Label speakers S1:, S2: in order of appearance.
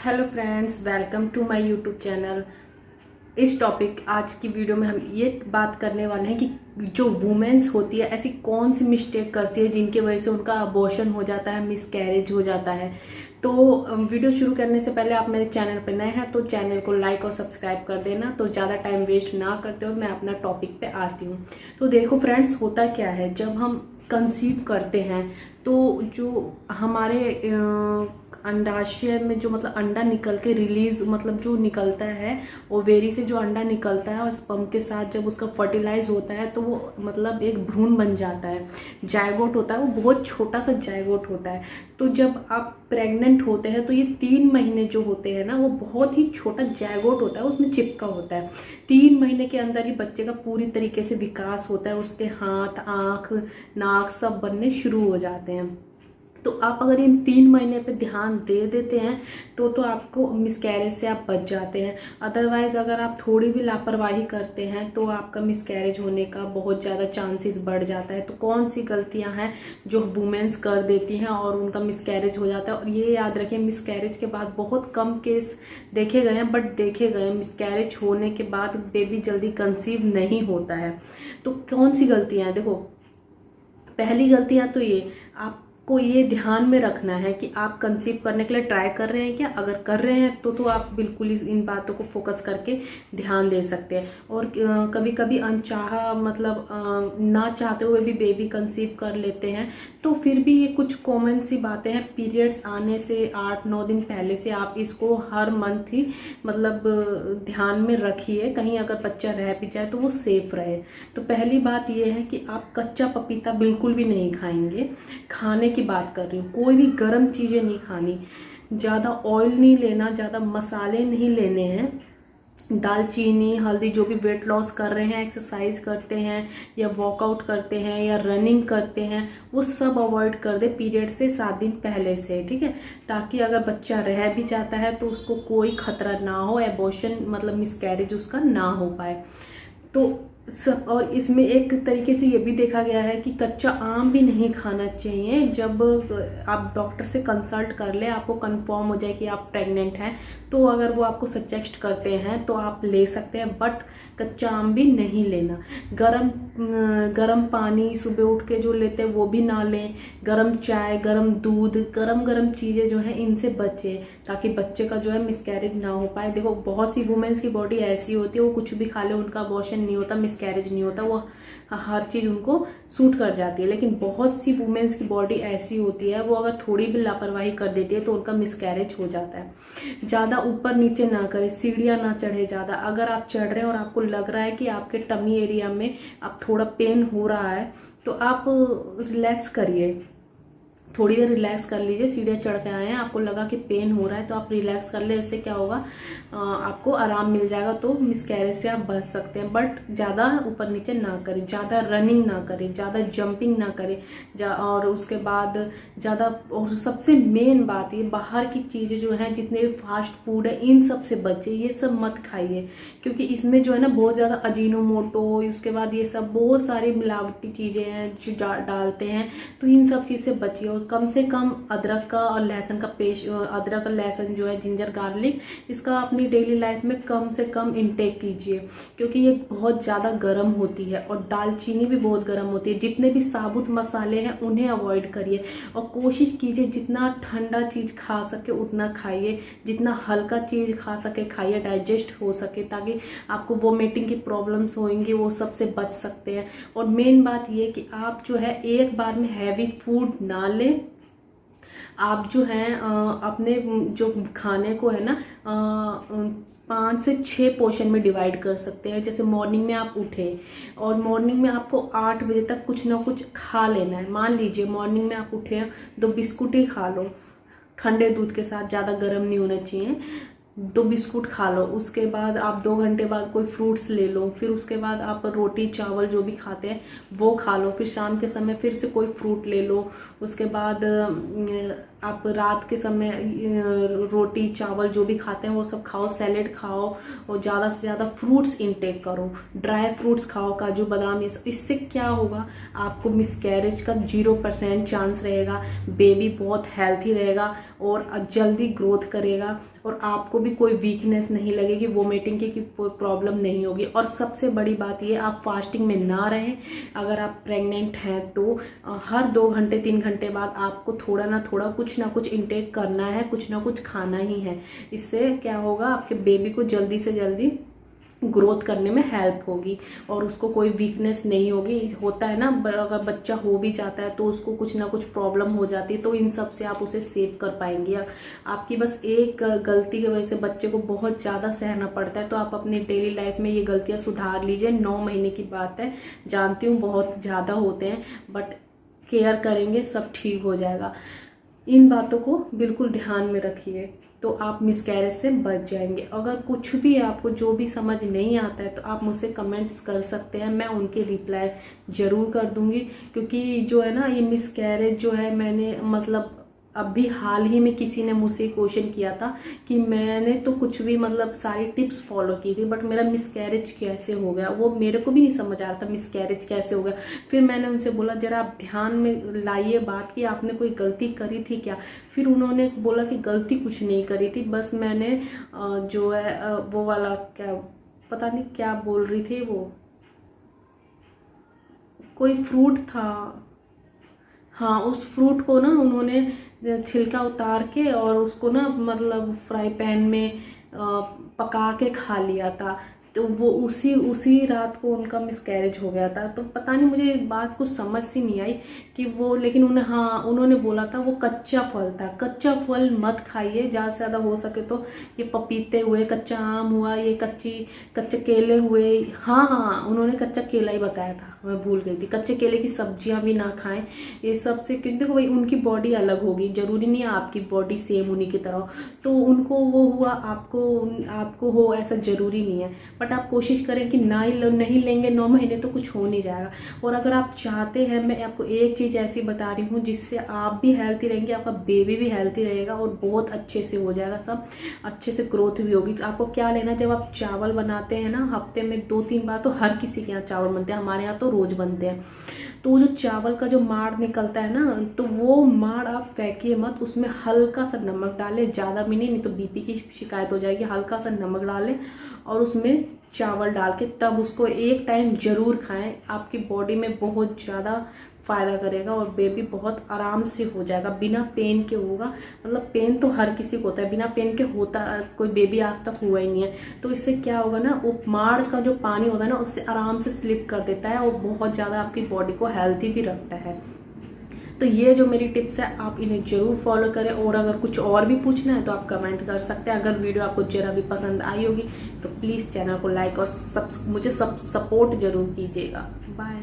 S1: Hello friends, welcome to my YouTube channel. इस topic आज की वीडियो में हम ये बात करने वाले हैं कि जो वुमेन्स होती है ऐसी कौन सी मिस्टेक करती है जिनकी वजह से उनका अबॉर्शन हो जाता है, मिसकैरेज हो जाता है। तो वीडियो शुरू करने से पहले आप मेरे चैनल पर नए हैं तो चैनल को लाइक और सब्सक्राइब कर देना। तो ज़्यादा टाइम वेस्ट ना करते हुए मैं अपना टॉपिक पे आती हूँ। तो देखो फ्रेंड्स, होता क्या है, जब हम कंसीव करते हैं तो जो हमारे अंडाशय में जो मतलब अंडा निकल के रिलीज मतलब जो निकलता है, ओवेरी से जो अंडा निकलता है और स्पर्म के साथ जब उसका फर्टिलाइज होता है तो वो मतलब एक भ्रूण बन जाता है, जायगोट होता है। वो बहुत छोटा सा जायगोट होता है। तो जब आप प्रेग्नेंट होते हैं तो ये 3 महीने जो होते हैं ना, वो बहुत ही छोटा जायगोट होता है, उसमें चिपका होता है। 3 महीने के अंदर ही बच्चे का पूरी तरीके से विकास होता है, उसके हाथ, आँख, नाक सब बनने शुरू हो जाते हैं। तो आप अगर इन 3 महीने पे ध्यान दे देते हैं तो आपको मिसकैरेज से आप बच जाते हैं। अदरवाइज अगर आप थोड़ी भी लापरवाही करते हैं तो आपका मिसकैरेज होने का बहुत ज़्यादा चांसेस बढ़ जाता है। तो कौन सी गलतियां हैं जो वुमेन्स कर देती हैं और उनका मिसकैरेज हो जाता है। और ये याद रखें, मिसकैरेज के बाद बहुत कम केस देखे गए हैं, बट देखे गए मिसकैरेज होने के बाद बेबी जल्दी कंसीव नहीं होता है। तो कौन सी गलतियां हैं, देखो पहली गलतियां तो ये, आपको ये ध्यान में रखना है कि आप कंसीव करने के लिए ट्राई कर रहे हैं क्या। अगर कर रहे हैं तो आप बिल्कुल इन बातों को फोकस करके ध्यान दे सकते हैं। और कभी कभी अनचाहा मतलब ना चाहते हुए भी बेबी कंसीव कर लेते हैं, तो फिर भी ये कुछ कॉमन सी बातें हैं। पीरियड्स आने से 8-9 दिन पहले से आप इसको हर मंथ ही मतलब ध्यान में रखिए, कहीं अगर बच्चा रह भी जाए तो वो सेफ रहे। तो पहली बात ये है कि आप कच्चा पपीता बिल्कुल भी नहीं खाएंगे। खाने की बात कर रही हूँ, कोई भी गर्म चीज़ें नहीं खानी, ज़्यादा ऑयल नहीं लेना, ज़्यादा मसाले नहीं लेने हैं। दालचीनी, हल्दी, जो भी वेट लॉस कर रहे हैं, एक्सरसाइज करते हैं या वर्कआउट करते हैं या रनिंग करते हैं, वो सब अवॉइड कर दे पीरियड से 7 दिन पहले से, ठीक है। ताकि अगर बच्चा रह भी जाता है तो उसको कोई खतरा ना हो, एबॉर्शन मतलब मिसकैरेज उसका ना हो पाए। तो सब, और इसमें एक तरीके से ये भी देखा गया है कि कच्चा आम भी नहीं खाना चाहिए। जब आप डॉक्टर से कंसल्ट कर ले, आपको कंफर्म हो जाए कि आप प्रेग्नेंट हैं, तो अगर वो आपको सजेस्ट करते हैं तो आप ले सकते हैं, बट कच्चा आम भी नहीं लेना। गरम पानी सुबह उठ के जो लेते हैं वो भी ना लें। गरम चाय, गरम दूध, गरम चीज़ें जो है इनसे बचें ताकि बच्चे का जो है मिसकैरेज ना हो पाए। देखो बहुत सी वुमेन्स की बॉडी ऐसी होती है, वो कुछ भी खा ले उनका अबॉर्शन नहीं होता, मिसकैरेज नहीं होता, वो हर चीज़ उनको सूट कर जाती है। लेकिन बहुत सी वुमेन्स की बॉडी ऐसी होती है, वो अगर थोड़ी भी लापरवाही कर देती है तो उनका मिसकैरेज हो जाता है। ज़्यादा ऊपर नीचे ना करें, सीढ़ियाँ ना चढ़े ज़्यादा। अगर आप चढ़ रहे हैं और आपको लग रहा है कि आपके टमी एरिया में अब थोड़ा पेन हो रहा है तो आप रिलैक्स करिए, थोड़ी देर रिलैक्स कर लीजिए। सीढ़ियाँ चढ़ के आए हैं, आपको लगा कि पेन हो रहा है तो आप रिलैक्स कर ले, इससे क्या होगा, आपको आराम मिल जाएगा, तो मिसकैरेज से आप बच सकते हैं। बट ज़्यादा ऊपर नीचे ना करें, ज़्यादा रनिंग ना करें, ज़्यादा जंपिंग ना करें, और उसके बाद ज़्यादा, और सबसे मेन बात ये, बाहर की चीज़ें जो हैं, जितने भी फास्ट फूड है, इन सब से बचे, ये सब मत खाइए, क्योंकि इसमें जो है ना बहुत ज़्यादा अजीनोमोटो, उसके बाद ये सब बहुत सारी मिलावटी चीज़ें हैं जो डालते हैं। तो इन सब चीज़ से बचिए। और कम से कम अदरक का और लहसुन का पेस्ट, अदरक और लहसुन जो है, जिंजर गार्लिक, इसका अपनी डेली लाइफ में कम से कम इंटेक कीजिए, क्योंकि ये बहुत ज़्यादा गर्म होती है। और दालचीनी भी बहुत गर्म होती है। जितने भी साबुत मसाले हैं उन्हें अवॉइड करिए, और कोशिश कीजिए जितना ठंडा चीज़ खा सके उतना खाइए, जितना हल्का चीज़ खा सके खाइए, डाइजेस्ट हो सके, ताकि आपको वोमिटिंग की प्रॉब्लम्स होंगी वो सबसे बच सकते हैं। और मेन बात ये कि आप जो है एक बार में हैवी फूड ना लें। आप जो हैं अपने जो खाने को है ना 5 से 6 पोर्शन में डिवाइड कर सकते हैं। जैसे मॉर्निंग में आप उठे और मॉर्निंग में आपको 8 बजे तक कुछ ना कुछ खा लेना है। मान लीजिए मॉर्निंग में आप उठे 2 बिस्कुट ही खा लो, ठंडे दूध के साथ, ज़्यादा गर्म नहीं होना चाहिए। 2 बिस्कुट खा लो, उसके बाद आप 2 घंटे बाद कोई फ्रूट्स ले लो, फिर उसके बाद आप रोटी चावल जो भी खाते हैं वो खा लो, फिर शाम के समय फिर से कोई फ्रूट ले लो, उसके बाद आप रात के समय रोटी चावल जो भी खाते हैं वो सब खाओ, सैलेड खाओ और ज़्यादा से ज़्यादा फ्रूट्स इंटेक करो, ड्राई फ्रूट्स खाओ, काजू बादाम ये सब। इससे क्या होगा, आपको मिसकैरेज का 0% चांस रहेगा, बेबी बहुत हेल्थी रहेगा और जल्दी ग्रोथ करेगा और आपको भी कोई वीकनेस नहीं लगेगी, वोमिटिंग की प्रॉब्लम नहीं होगी। और सबसे बड़ी बात ये, आप फास्टिंग में ना रहें। अगर आप प्रेग्नेंट हैं तो हर 2 घंटे 3 घंटे बाद आपको थोड़ा ना थोड़ा कुछ ना कुछ इंटेक करना है, कुछ ना कुछ खाना ही है। इससे क्या होगा, आपके बेबी को जल्दी से जल्दी ग्रोथ करने में हेल्प होगी और उसको कोई वीकनेस नहीं होगी। होता है ना, अगर बच्चा हो भी जाता है तो उसको कुछ ना कुछ प्रॉब्लम हो जाती है, तो इन सब से आप उसे सेव कर पाएंगे। आपकी बस एक गलती की वजह से बच्चे को बहुत ज़्यादा सहना पड़ता है, तो आप अपनी डेली लाइफ में ये गलतियाँ सुधार लीजिए। 9 महीने की बात है, जानती हूँ बहुत ज़्यादा होते हैं, बट केयर करेंगे सब ठीक हो जाएगा। इन बातों को बिल्कुल ध्यान में रखिए तो आप मिसकैरेज से बच जाएंगे। अगर कुछ भी आपको जो भी समझ नहीं आता है तो आप मुझसे कमेंट्स कर सकते हैं, मैं उनके रिप्लाई ज़रूर कर दूंगी। क्योंकि जो है ना, ये मिसकैरेज जो है, मैंने मतलब अभी हाल ही में किसी ने मुझसे क्वेश्चन किया था कि मैंने तो कुछ भी मतलब सारी टिप्स फॉलो की थी, बट मेरा मिसकैरेज कैसे हो गया, वो मेरे को भी नहीं समझ आ रहा था मिसकैरेज कैसे हो गया। फिर मैंने उनसे बोला जरा आप ध्यान में लाइए बात कि आपने कोई गलती करी थी क्या। फिर उन्होंने बोला कि गलती कुछ नहीं करी थी, बस मैंने जो है वो वाला क्या, पता नहीं क्या बोल रही थी वो, कोई फ्रूट था, हाँ उस फ्रूट को ना उन्होंने छिलका उतार के और उसको ना मतलब फ्राई पैन में पका के खा लिया था। तो वो उसी रात को उनका मिसकैरेज हो गया था। तो पता नहीं, मुझे बात कुछ समझ सी नहीं आई कि वो, लेकिन उन्होंने बोला था वो कच्चा फल था। कच्चा फल मत खाइए ज़्यादा से ज़्यादा, हो सके तो ये पपीते हुए, कच्चा आम हुआ, ये कच्चे केले हुए। हाँ, उन्होंने कच्चा केला ही बताया था, मैं भूल गई थी। कच्चे केले की सब्जियां भी ना खाएं ये सब से, क्योंकि देखो भाई उनकी बॉडी अलग होगी, जरूरी नहीं है आपकी बॉडी सेम उन्हीं की तरह। तो उनको वो हुआ, आपको हो, ऐसा जरूरी नहीं है। बट आप कोशिश करें कि नहीं लेंगे 9 महीने तो कुछ हो नहीं जाएगा। और अगर आप चाहते हैं, मैं आपको एक चीज़ ऐसी बता रही हूँ जिससे आप भी हेल्थी रहेंगे, आपका बेबी भी हेल्थी रहेगा और बहुत अच्छे से हो जाएगा, सब अच्छे से ग्रोथ भी होगी। तो आपको क्या लेना, जब आप चावल बनाते हैं ना, हफ्ते में 2-3 बार, तो हर किसी के यहाँ चावल बनते हैं, हमारे यहाँ तो रोज बनते हैं। तो वो जो चावल का जो माड़ निकलता है ना, तो वो माड़ आप फेंकिए मत, उसमें हल्का सा नमक डालें, ज़्यादा भी नहीं तो बीपी की शिकायत हो जाएगी। हल्का सा नमक डालें और उसमें चावल डाल के तब उसको एक टाइम जरूर खाएं। आपकी बॉडी में बहुत ज़्यादा फ़ायदा करेगा और बेबी बहुत आराम से हो जाएगा, बिना पेन के होगा। मतलब पेन तो हर किसी को होता है, बिना पेन के होता कोई बेबी आज तक हुआ ही नहीं है। तो इससे क्या होगा ना, वो माड़ का जो पानी होता है ना, उससे आराम से स्लिप कर देता है और बहुत ज़्यादा आपकी बॉडी को हेल्थी भी रखता है। तो ये जो मेरी टिप्स है आप इन्हें जरूर फॉलो करें। और अगर कुछ और भी पूछना है तो आप कमेंट कर सकते हैं। अगर वीडियो आपको जरा भी पसंद आई होगी तो प्लीज़ चैनल को लाइक और मुझे सपोर्ट जरूर कीजिएगा। बाय।